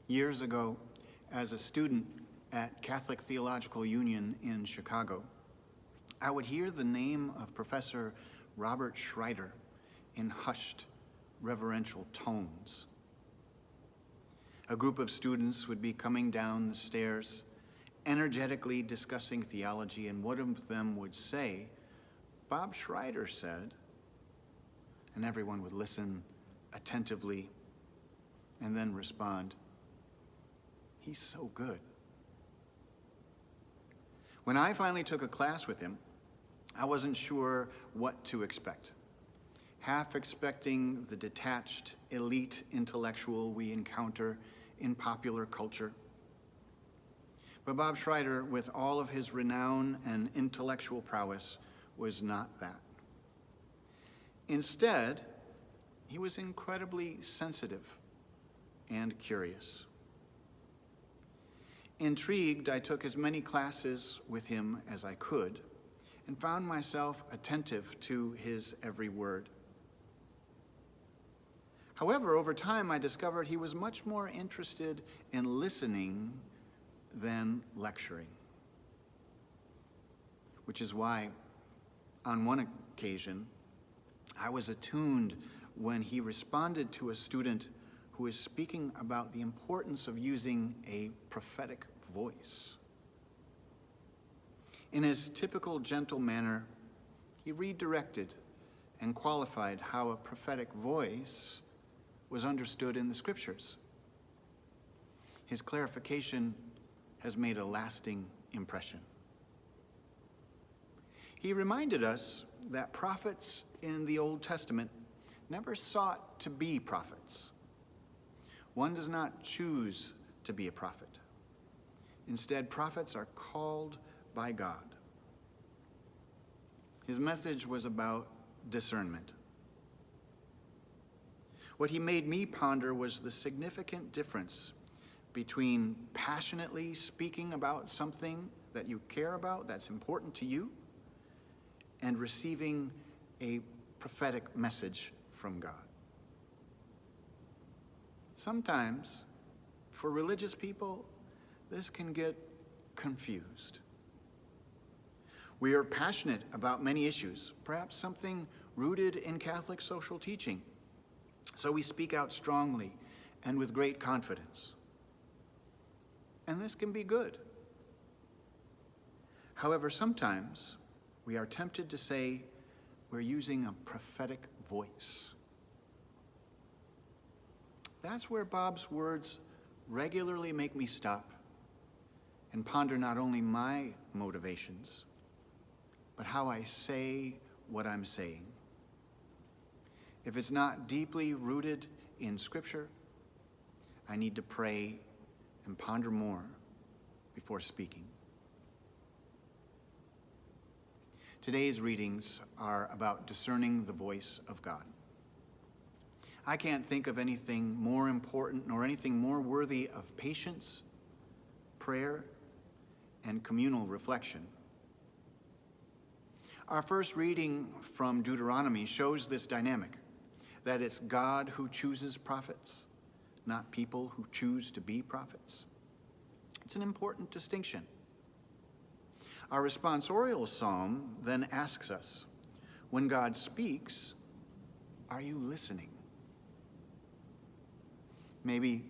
Years ago, as a student at Catholic Theological Union in Chicago, I would hear the name of Professor Robert Schreiter in hushed, reverential tones. A group of students would be coming down the stairs, energetically discussing theology, and one of them would say, "Bob Schreiter said," and everyone would listen attentively and then respond, "He's so good." When I finally took a class with him, I wasn't sure what to expect. Half expecting the detached, elite intellectual we encounter in popular culture. But Bob Schreiter, with all of his renown and intellectual prowess, was not that. Instead, he was incredibly sensitive and curious. Intrigued, I took as many classes with him as I could and found myself attentive to his every word. However, over time, I discovered he was much more interested in listening than lecturing, which is why, on one occasion, I was attuned when he responded to a student who was speaking about the importance of using a prophetic voice. In his typical gentle manner, he redirected and qualified how a prophetic voice was understood in the scriptures. His clarification has made a lasting impression. He reminded us that prophets in the Old Testament never sought to be prophets. One does not choose to be a prophet. Instead, prophets are called by God. His message was about discernment. What he made me ponder was the significant difference between passionately speaking about something that you care about, that's important to you, and receiving a prophetic message from God. Sometimes, for religious people, this can get confused. We are passionate about many issues, perhaps something rooted in Catholic social teaching. So we speak out strongly and with great confidence. And this can be good. However, sometimes we are tempted to say we're using a prophetic voice. That's where Bob's words regularly make me stop and ponder not only my motivations, but how I say what I'm saying. If it's not deeply rooted in Scripture, I need to pray and ponder more before speaking. Today's readings are about discerning the voice of God. I can't think of anything more important nor anything more worthy of patience, prayer, and communal reflection. Our first reading from Deuteronomy shows this dynamic, that it's God who chooses prophets, not people who choose to be prophets. It's an important distinction. Our responsorial psalm then asks us, when God speaks, are you listening? Maybe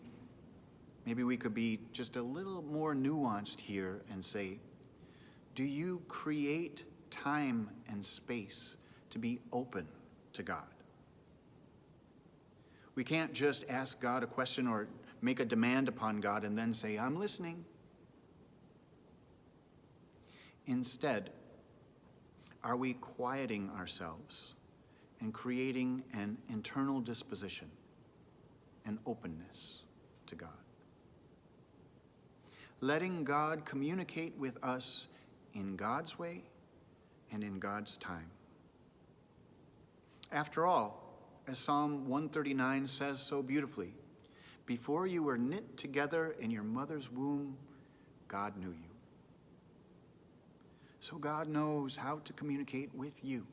we could be just a little more nuanced here and say, do you create time and space to be open to God? We can't just ask God a question or make a demand upon God and then say, I'm listening. Instead, are we quieting ourselves and creating an internal disposition, an openness to God? Letting God communicate with us in God's way and in God's time. After all, as Psalm 139 says so beautifully, before you were knit together in your mother's womb, God knew you. So God knows how to communicate with you.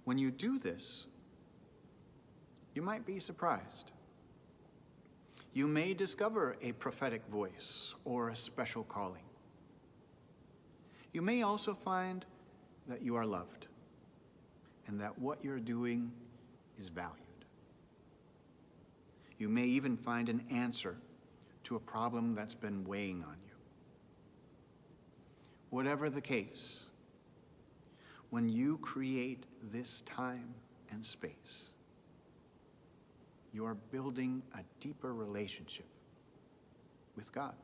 When you do this, you might be surprised. You may discover a prophetic voice or a special calling. You may also find that you are loved and that what you're doing is valued. You may even find an answer to a problem that's been weighing on you. Whatever the case, when you create this time and space, you are building a deeper relationship with God.